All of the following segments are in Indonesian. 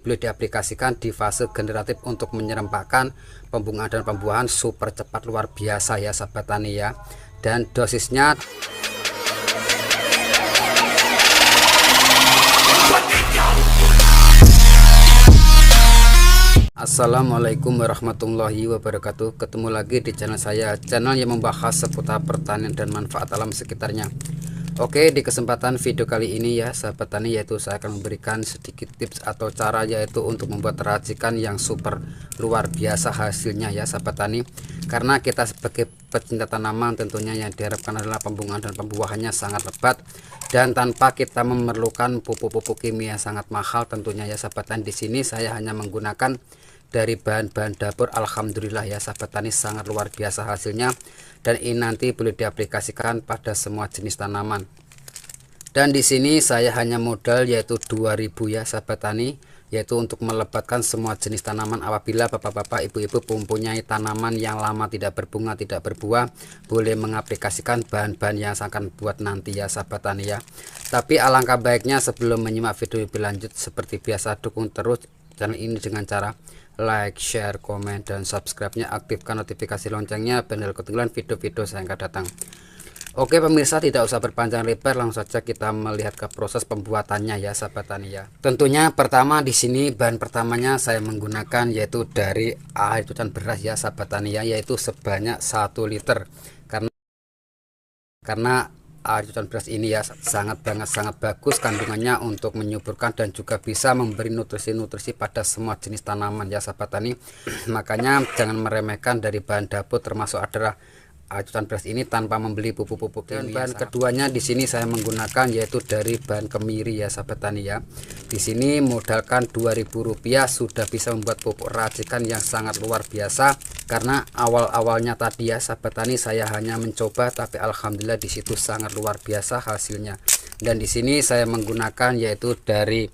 boleh diaplikasikan di fase generatif untuk menyerempakkan pembungaan dan pembuahan super cepat luar biasa ya sahabat tani ya. Dan dosisnya Assalamualaikum warahmatullahi wabarakatuh. Ketemu lagi di channel saya, channel yang membahas seputar pertanian dan manfaat alam sekitarnya. Oke, di kesempatan video kali ini ya sahabat tani, yaitu saya akan memberikan sedikit tips atau cara, yaitu untuk membuat racikan yang super luar biasa hasilnya ya sahabat tani. Karena kita sebagai pecinta tanaman tentunya yang diharapkan adalah pembungaan dan pembuahannya sangat lebat dan tanpa kita memerlukan pupuk-pupuk kimia sangat mahal tentunya ya sahabat tani. Di sini saya hanya menggunakan dari bahan-bahan dapur. Alhamdulillah ya sahabat tani, sangat luar biasa hasilnya, dan ini nanti boleh diaplikasikan pada semua jenis tanaman. Dan di sini saya hanya modal yaitu 2000 ya sahabat tani, yaitu untuk melebatkan semua jenis tanaman. Apabila bapak-bapak ibu-ibu mempunyai tanaman yang lama tidak berbunga tidak berbuah, boleh mengaplikasikan bahan-bahan yang saya akan buat nanti ya sahabat tani ya. Tapi alangkah baiknya sebelum menyimak video lebih lanjut, seperti biasa dukung terus channel ini dengan cara like, share, komen, dan subscribe-nya. Aktifkan notifikasi loncengnya biar ketinggalan video-video saya akan datang. Oke pemirsa, tidak usah berpanjang lebar, langsung saja kita melihat ke proses pembuatannya ya sahabat tani ya. Tentunya pertama di sini bahan pertamanya saya menggunakan yaitu dari air cucian beras ya sahabat tani ya, yaitu sebanyak 1 liter. Karena air cucian beras ini ya sangat bagus kandungannya untuk menyuburkan dan juga bisa memberi nutrisi-nutrisi pada semua jenis tanaman ya sahabat tani. Makanya jangan meremehkan dari bahan dapur, termasuk adalah air cucian beras ini, tanpa membeli pupuk-pupuk. Dan bahan keduanya di sini saya menggunakan yaitu dari bahan kemiri ya sahabat tani ya. Di sini modalkan Rp2.000 sudah bisa membuat pupuk racikan yang sangat luar biasa. Karena awal-awalnya tadi ya sahabat tani saya hanya mencoba, tapi alhamdulillah di situ sangat luar biasa hasilnya. Dan di sini saya menggunakan yaitu dari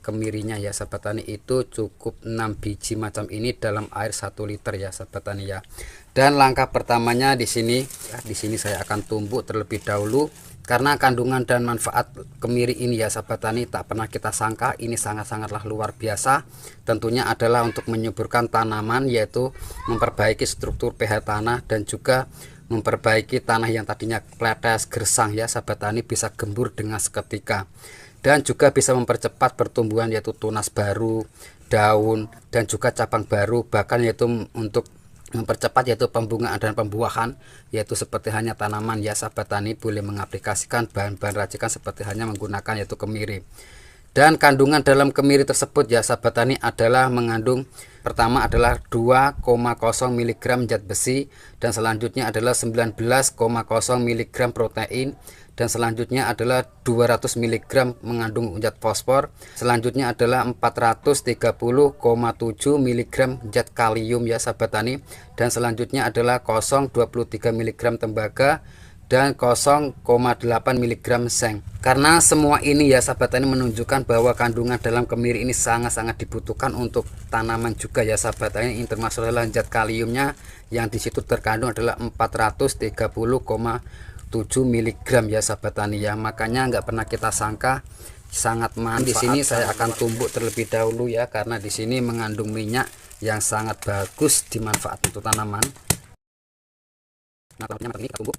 kemirinya ya sahabat tani, itu cukup 6 biji macam ini dalam air 1 liter ya sahabat tani ya. Dan langkah pertamanya di sini saya akan tumbuk terlebih dahulu, karena kandungan dan manfaat kemiri ini ya sahabat tani tak pernah kita sangka ini sangatlah luar biasa. Tentunya adalah untuk menyuburkan tanaman, yaitu memperbaiki struktur pH tanah dan juga memperbaiki tanah yang tadinya kletes gersang ya sahabat tani, bisa gembur dengan seketika, dan juga bisa mempercepat pertumbuhan yaitu tunas baru, daun, dan juga cabang baru, bahkan yaitu untuk mempercepat yaitu pembungaan dan pembuahan, yaitu seperti hanya tanaman ya sahabat tani boleh mengaplikasikan bahan-bahan racikan seperti hanya menggunakan yaitu kemiri. Dan kandungan dalam kemiri tersebut ya sahabat tani adalah mengandung, pertama adalah 2,0 mg zat besi, dan selanjutnya adalah 19,0 mg protein, dan selanjutnya adalah 200 mg mengandung zat fosfor, selanjutnya adalah 430,7 mg zat kalium ya sahabat tani, dan selanjutnya adalah 0,23 mg tembaga, dan 0,8 mg seng. Karena semua ini ya sahabat tani menunjukkan bahwa kandungan dalam kemiri ini sangat dibutuhkan untuk tanaman juga ya sahabat tani. Ini termasuk adalah zat kaliumnya yang disitu terkandung adalah 430,7 mg ya sahabat tani ya. Makanya nggak pernah kita sangka sangat manfaat. Di sini saya akan tumbuk terlebih dahulu ya, karena di sini mengandung minyak yang sangat bagus dimanfaat untuk tanaman. Nah, kita tumbuk.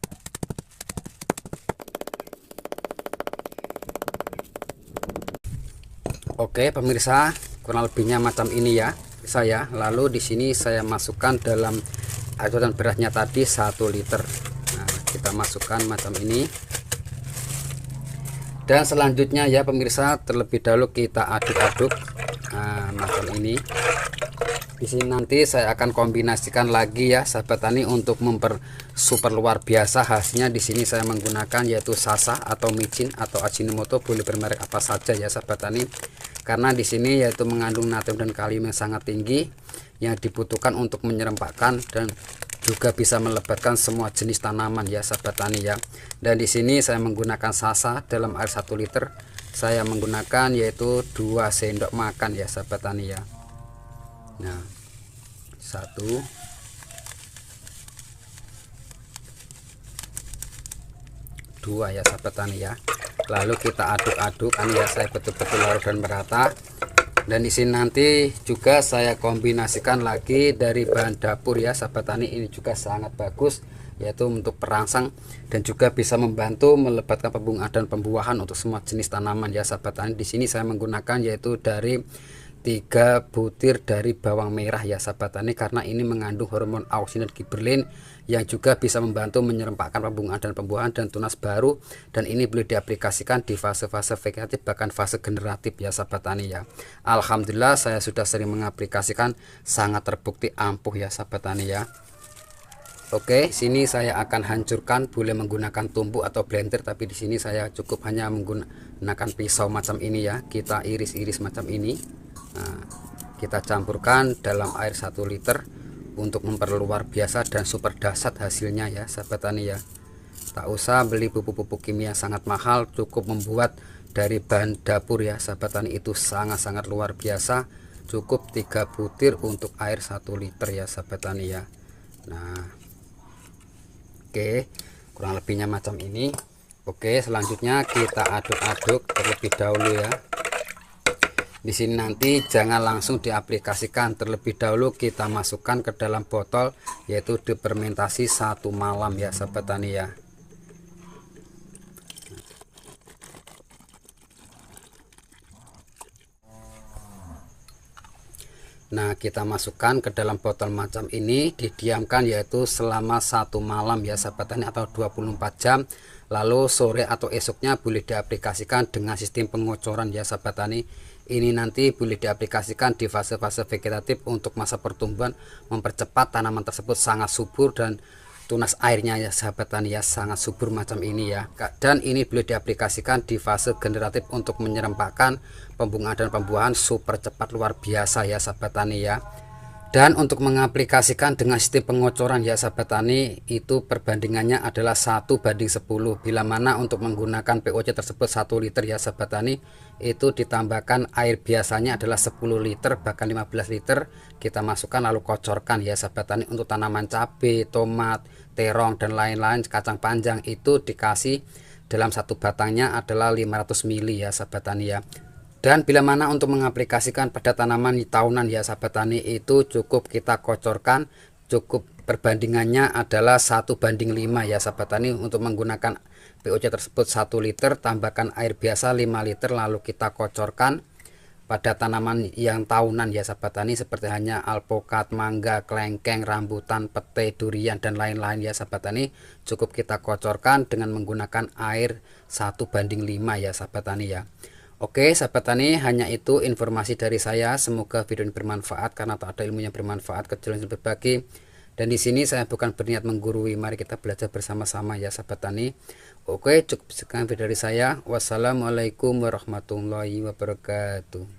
Oke pemirsa, kurang lebihnya macam ini ya saya. Lalu di sini saya masukkan dalam air cucian berasnya tadi 1 liter. Nah, kita masukkan macam ini. Dan selanjutnya ya pemirsa, terlebih dahulu kita aduk-aduk. Nah, macam ini. Di sini nanti saya akan kombinasikan lagi ya sahabat tani untuk super luar biasa hasilnya. Di sini saya menggunakan yaitu sasa atau micin atau ajinomoto, boleh bermerek apa saja ya sahabat tani. Karena di sini yaitu mengandung natrium dan kalium yang sangat tinggi yang dibutuhkan untuk menyerempakkan dan juga bisa melebatkan semua jenis tanaman ya sahabat tani ya. Dan di sini saya menggunakan sasa dalam air 1 liter. Saya menggunakan yaitu 2 sendok makan ya sahabat tani ya. Nah, 1, 2 ya sahabat tani ya. lalu kita aduk-aduk ya, saya betul-betul larut dan merata. Dan di sini nanti juga saya kombinasikan lagi dari bahan dapur ya sahabat tani, ini juga sangat bagus yaitu untuk perangsang dan juga bisa membantu melebatkan pembungaan dan pembuahan untuk semua jenis tanaman ya sahabat tani. Di sini saya menggunakan yaitu dari 3 butir dari bawang merah ya sahabat tani, karena ini mengandung hormon auxin dan giberlin yang juga bisa membantu menyerempakkan pembungaan dan pembuahan dan tunas baru, dan ini boleh diaplikasikan di fase-fase vegetatif bahkan fase generatif ya sahabat tani ya. Alhamdulillah saya sudah sering mengaplikasikan, sangat terbukti ampuh ya sahabat tani ya. Oke, sini saya akan hancurkan, boleh menggunakan tumbuk atau blender, tapi di sini saya cukup hanya menggunakan pisau macam ini ya. Kita iris-iris macam ini. Nah, kita campurkan dalam air 1 liter untuk memperluar biasa dan super dahsyat hasilnya ya sahabat tani ya. Tak usah beli pupuk-pupuk kimia sangat mahal, cukup membuat dari bahan dapur ya sahabat tani, itu sangat-sangat luar biasa. Cukup 3 butir untuk air 1 liter ya sahabat tani ya. Nah, oke, kurang lebihnya macam ini. Oke, selanjutnya kita aduk-aduk terlebih dahulu ya. Di sini nanti jangan langsung diaplikasikan, terlebih dahulu kita masukkan ke dalam botol yaitu difermentasi 1 malam ya sahabat tani ya. Nah, kita masukkan ke dalam botol macam ini, didiamkan yaitu selama 1 malam ya sahabat tani atau 24 jam. Lalu sore atau esoknya boleh diaplikasikan dengan sistem pengocoran ya sahabat tani. Ini nanti boleh diaplikasikan di fase-fase vegetatif untuk masa pertumbuhan, mempercepat tanaman tersebut sangat subur dan tunas airnya ya sahabat tani ya, sangat subur macam ini ya. Dan ini boleh diaplikasikan di fase generatif untuk menyerempakkan pembungaan dan pembuahan super cepat luar biasa ya sahabat tani ya. Dan untuk mengaplikasikan dengan sistem pengocoran ya sahabat tani, itu perbandingannya adalah 1:10, bila mana untuk menggunakan POC tersebut 1 liter ya sahabat tani, itu ditambahkan air biasanya adalah 10 liter bahkan 15 liter, kita masukkan lalu kocorkan ya sahabat tani. Untuk tanaman cabai, tomat, terong dan lain-lain, kacang panjang, itu dikasih dalam 1 batangnya adalah 500 ml ya sahabat tani ya. Dan bila mana untuk mengaplikasikan pada tanaman tahunan ya sahabat tani, itu cukup kita kocorkan, cukup perbandingannya adalah 1:5 ya sahabat tani. Untuk menggunakan POC tersebut 1 liter, tambahkan air biasa 5 liter, lalu kita kocorkan pada tanaman yang tahunan ya sahabat tani, seperti hanya alpukat, mangga, kelengkeng, rambutan, pete, durian dan lain-lain ya sahabat tani. Cukup kita kocorkan dengan menggunakan air 1:5 ya sahabat tani ya. Oke sahabat tani, hanya itu informasi dari saya. Semoga video ini bermanfaat, karena tak ada ilmu yang bermanfaat kecuali yang berbagi. Dan di sini saya bukan berniat menggurui, mari kita belajar bersama-sama ya sahabat tani. Oke, cukup sekian video dari saya. Wassalamualaikum warahmatullahi wabarakatuh.